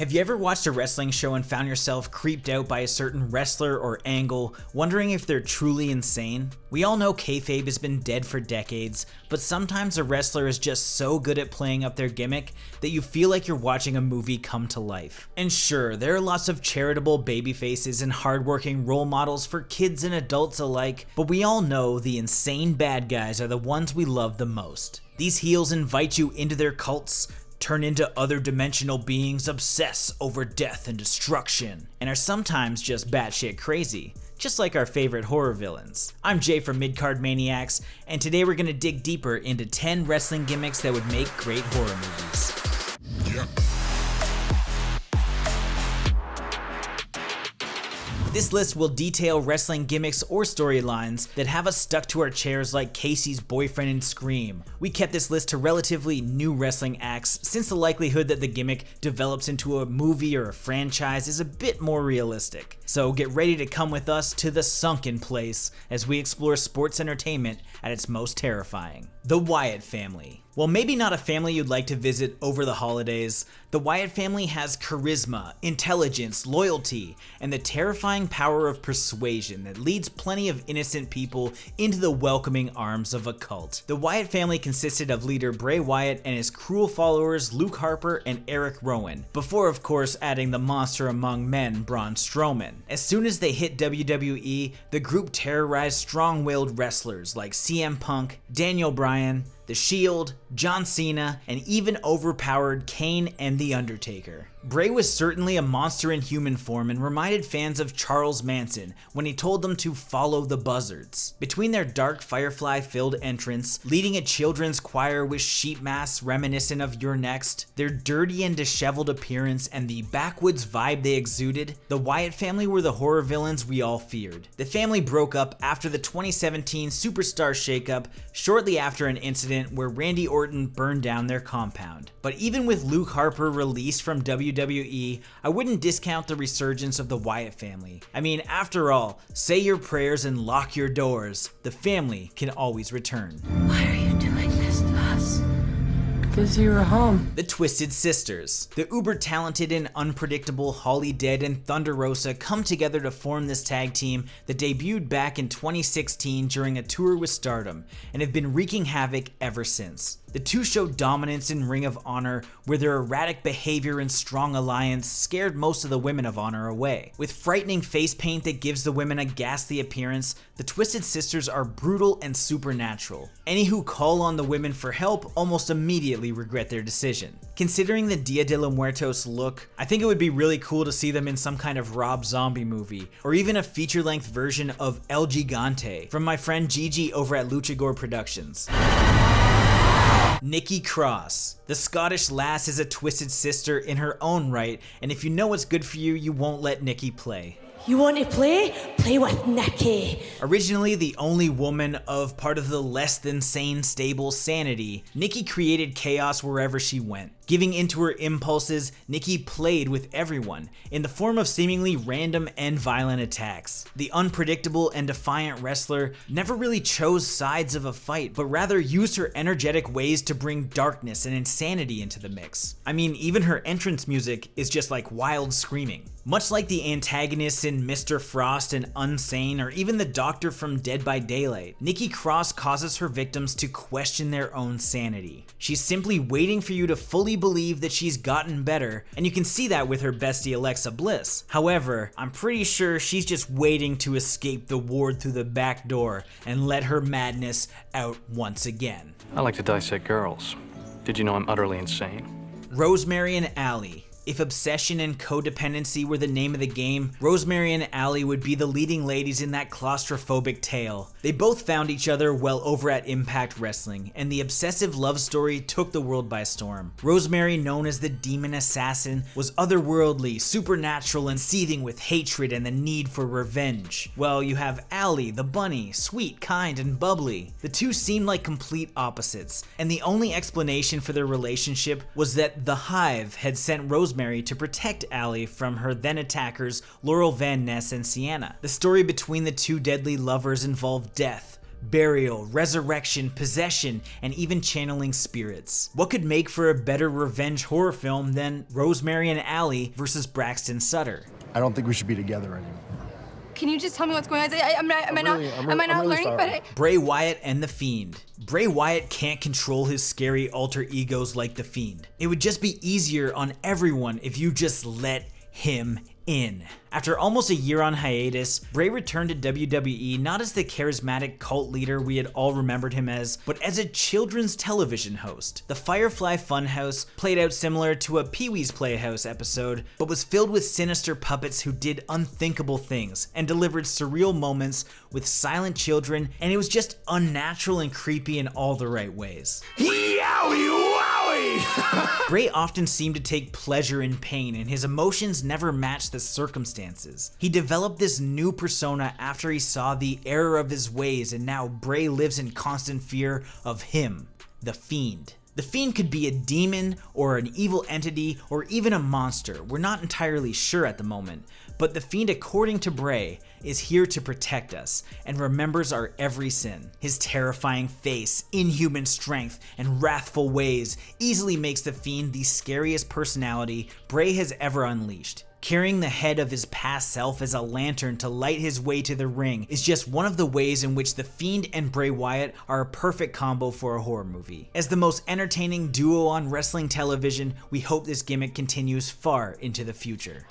Have you ever watched a wrestling show and found yourself creeped out by a certain wrestler or angle, wondering if they're truly insane? We all know kayfabe has been dead for decades, but sometimes a wrestler is just so good at playing up their gimmick that you feel like you're watching a movie come to life. And sure, there are lots of charitable babyfaces and hardworking role models for kids and adults alike, but we all know the insane bad guys are the ones we love the most. These heels invite you into their cults, turn into other dimensional beings, obsess over death and destruction, and are sometimes just batshit crazy, just like our favorite horror villains. I'm Jay from Midcard Maniacs, and today we're gonna dig deeper into 10 wrestling gimmicks that would make great horror movies. Yep. This list will detail wrestling gimmicks or storylines that have us stuck to our chairs like Casey's boyfriend in Scream. We kept this list to relatively new wrestling acts since the likelihood that the gimmick develops into a movie or a franchise is a bit more realistic. So get ready to come with us to the sunken place as we explore sports entertainment at its most terrifying. The WYATT family. While maybe not a family you'd like to visit over the holidays, the WYATT family has charisma, intelligence, loyalty, and the terrifying power of persuasion that leads plenty of innocent people into the welcoming arms of a cult. The WYATT family consisted of leader Bray Wyatt and his cruel followers Luke Harper and Eric Rowan, before of course adding the monster among men Braun Strowman. As soon as they hit WWE, the group terrorized strong-willed wrestlers like CM Punk, Daniel Bryan, The Shield, John Cena, and even overpowered Kane and The Undertaker. Bray was certainly a monster in human form and reminded fans of Charles Manson when he told them to follow the buzzards. Between their dark Firefly-filled entrance, leading a children's choir with sheep masks reminiscent of You're Next, their dirty and disheveled appearance, and the backwoods vibe they exuded, the WYATT family were the horror villains we all feared. The family broke up after the 2017 Superstar shakeup, shortly after an incident where Randy Orton burned down their compound. But even with Luke Harper released from WWE, I wouldn't discount the resurgence of the WYATT family. I mean, after all, say your prayers and lock your doors. The family can always return. Why are you doing this to us? Because you were home. The Twisted Sisters. The uber-talented and unpredictable Holly Dead and Thunder Rosa come together to form this tag team that debuted back in 2016 during a tour with Stardom, and have been wreaking havoc ever since. The two showed dominance in Ring of Honor, where their erratic behavior and strong alliance scared most of the Women of Honor away. With frightening face paint that gives the women a ghastly appearance, the Twisted Sisters are brutal and supernatural. Any who call on the women for help almost immediately regret their decision. Considering the Dia de los Muertos look, I think it would be really cool to see them in some kind of Rob Zombie movie, or even a feature-length version of El Gigante from my friend Gigi over at Luchagore Productions. Nikki Cross. The Scottish lass is a twisted sister in her own right, and if you know what's good for you, you won't let Nikki play. You want to play? Play with NIKKI. Originally the only woman of part of the less than sane stable Sanity, Nikki created chaos wherever she went. Giving into her impulses, Nikki played with everyone, in the form of seemingly random and violent attacks. The unpredictable and defiant wrestler never really chose sides of a fight, but rather used her energetic ways to bring darkness and insanity into the mix. I mean, even her entrance music is just like wild screaming. Much like the antagonists in Mr. Frost and Unsane, or even the Doctor from Dead by Daylight, Nikki Cross causes her victims to question their own sanity. She's simply waiting for you to fully believe that she's gotten better, and you can see that with her bestie Alexa Bliss. However, I'm pretty sure she's just waiting to escape the ward through the back door and let her madness out once again. I like to dissect girls. Did you know I'm utterly insane? Rosemary and ALLIE. If obsession and codependency were the name of the game, Rosemary and ALLIE would be the leading ladies in that claustrophobic tale. They both found each other well over at Impact Wrestling, and the obsessive love story took the world by storm. Rosemary, known as the Demon Assassin, was otherworldly, supernatural, and seething with hatred and the need for revenge. Well, you have ALLIE, the bunny, sweet, kind, and bubbly. The two seemed like complete opposites, and the only explanation for their relationship was that the Hive had sent Rosemary to protect ALLIE from her then attackers Laurel Van Ness and Sienna. The story between the two deadly lovers involved death, burial, resurrection, possession, and even channeling spirits. What could make for a better revenge horror film than Rosemary and Allie versus Braxton Sutter? I don't think we should be together anymore. Can you just tell me what's going on? Am I not learning? Sorry. Bray Wyatt and the Fiend. Bray Wyatt can't control his scary alter egos like the Fiend. It would just be easier on everyone if you just let him in. After almost a year on hiatus, Bray returned to WWE not as the charismatic cult leader we had all remembered him as, but as a children's television host. The Firefly Funhouse played out similar to a Pee-wee's Playhouse episode, but was filled with sinister puppets who did unthinkable things and delivered surreal moments with silent children, and it was just unnatural and creepy in all the right ways. Bray often seemed to take pleasure in pain, and his emotions never matched the circumstances. He developed this new persona after he saw the error of his ways, and now Bray lives in constant fear of him, the Fiend. The Fiend could be a demon, or an evil entity, or even a monster. We're not entirely sure at the moment, but the Fiend, according to Bray, is here to protect us and remembers our every sin. His terrifying face, inhuman strength, and wrathful ways easily makes the Fiend the scariest personality Bray has ever unleashed. Carrying the head of his past self as a lantern to light his way to the ring is just one of the ways in which the Fiend and Bray Wyatt are a perfect combo for a horror movie. As the most entertaining duo on wrestling television, we hope this gimmick continues far into the future.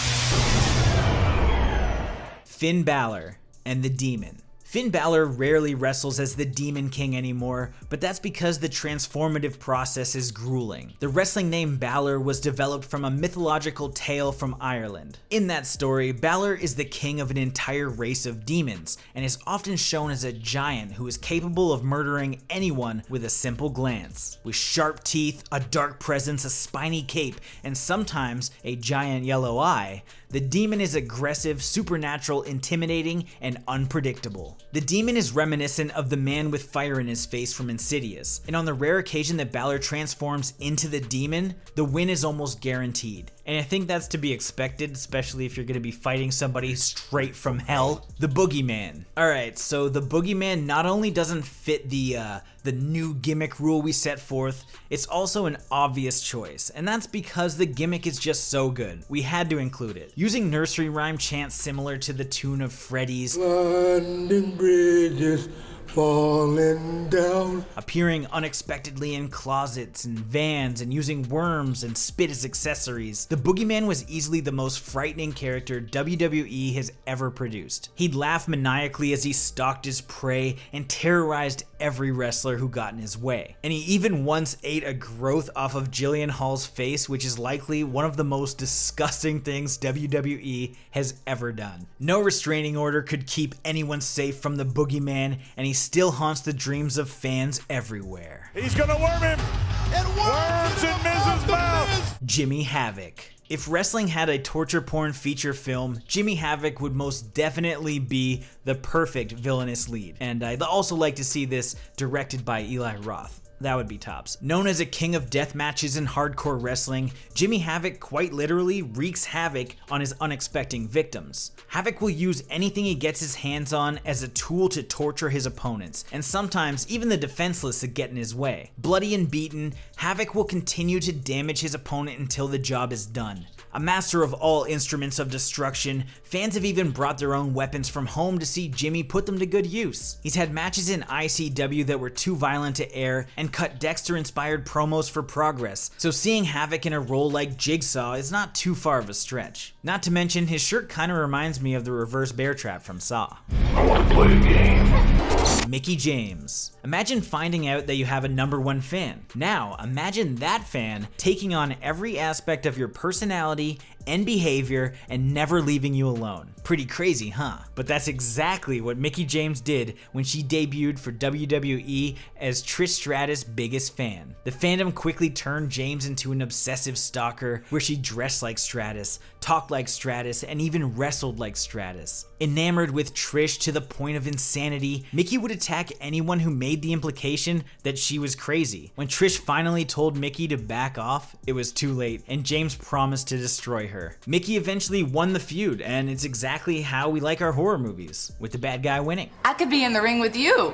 Finn Balor and the Demon. Finn Balor rarely wrestles as the Demon King anymore, but that's because the transformative process is grueling. The wrestling name Balor was developed from a mythological tale from Ireland. In that story, Balor is the king of an entire race of demons, and is often shown as a giant who is capable of murdering anyone with a simple glance. With sharp teeth, a dark presence, a spiny cape, and sometimes a giant yellow eye, the demon is aggressive, supernatural, intimidating, and unpredictable. The demon is reminiscent of the man with fire in his face from Insidious, and on the rare occasion that Balor transforms into the demon, the win is almost guaranteed. And I think that's to be expected, especially if you're going to be fighting somebody straight from hell. The Boogeyman. Alright, so the Boogeyman not only doesn't fit the new gimmick rule we set forth, it's also an obvious choice, and that's because the gimmick is just so good. We had to include it. Using nursery rhyme chants similar to the tune of Freddy's, London Bridges falling down, appearing unexpectedly in closets and vans, and using worms and spit as accessories, the Boogeyman was easily the most frightening character WWE has ever produced. He'd laugh maniacally as he stalked his prey and terrorized every wrestler who got in his way. And he even once ate a growth off of Jillian Hall's face, which is likely one of the most disgusting things WWE has ever done. No restraining order could keep anyone safe from the Boogeyman, and he still haunts the dreams of fans everywhere. He's gonna worm him! It worms in Miz's mouth! Jimmy Havoc. If wrestling had a torture porn feature film, Jimmy Havoc would most definitely be the perfect villainous lead. And I'd also like to see this directed by Eli Roth. That would be tops. Known as a king of death matches in hardcore wrestling, Jimmy Havoc quite literally wreaks havoc on his unexpected victims. Havoc will use anything he gets his hands on as a tool to torture his opponents, and sometimes even the defenseless to get in his way. Bloody and beaten, Havoc will continue to damage his opponent until the job is done. A master of all instruments of destruction, fans have even brought their own weapons from home to see Jimmy put them to good use. He's had matches in ICW that were too violent to air, and cut Dexter-inspired promos for Progress, so seeing Havoc in a role like Jigsaw is not too far of a stretch. Not to mention, his shirt kinda reminds me of the reverse bear trap from Saw. I want to play a game. Mickie James. Imagine finding out that you have a #1 fan. Now, imagine that fan taking on every aspect of your personality and behavior and never leaving you alone. Pretty crazy, huh? But that's exactly what Mickie James did when she debuted for WWE as Trish Stratus' biggest fan. The fandom quickly turned James into an obsessive stalker where she dressed like Stratus, talked like Stratus, and even wrestled like Stratus. Enamored with Trish to the point of insanity, Mickie would attack anyone who made the implication that she was crazy. When Trish finally told Mickie to back off, it was too late, and James promised to destroy her. Mickie eventually won the feud, and it's exactly how we like our horror movies, with the bad guy winning. I could be in the ring with you.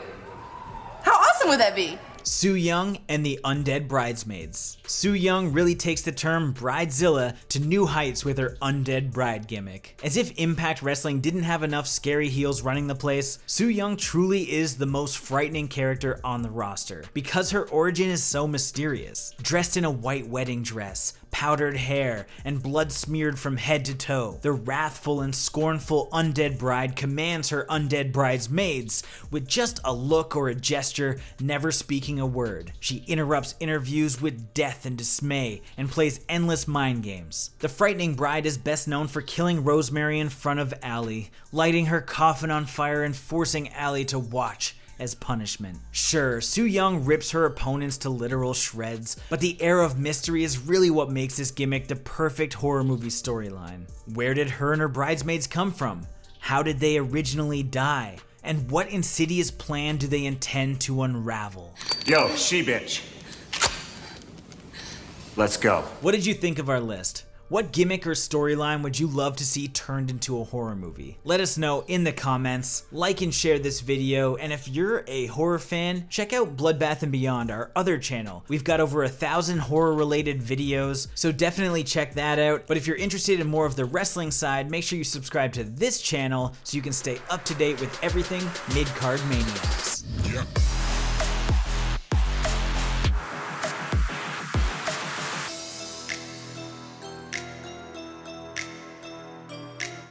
person would that be? Su Yung and the Undead Bridesmaids. Su Yung really takes the term Bridezilla to new heights with her Undead Bride gimmick. As if Impact Wrestling didn't have enough scary heels running the place, Su Yung truly is the most frightening character on the roster because her origin is so mysterious. Dressed in a white wedding dress, powdered hair, and blood smeared from head to toe, the wrathful and scornful undead bride commands her undead bridesmaids with just a look or a gesture, never speaking a word. She interrupts interviews with death and dismay and plays endless mind games. The frightening bride is best known for killing Rosemary in front of ALLIE, lighting her coffin on fire and forcing ALLIE to watch as punishment. Sure, Su Yung rips her opponents to literal shreds, but the air of mystery is really what makes this gimmick the perfect horror movie storyline. Where did her and her bridesmaids come from? How did they originally die? And what insidious plan do they intend to unravel? Yo, she-bitch. Let's go. What did you think of our list? What gimmick or storyline would you love to see turned into a horror movie? Let us know in the comments, like and share this video, and if you're a horror fan, check out Bloodbath and Beyond, our other channel. We've got over 1,000 horror related videos, so definitely check that out. But if you're interested in more of the wrestling side, make sure you subscribe to this channel so you can stay up to date with everything Midcard Maniacs. Yeah.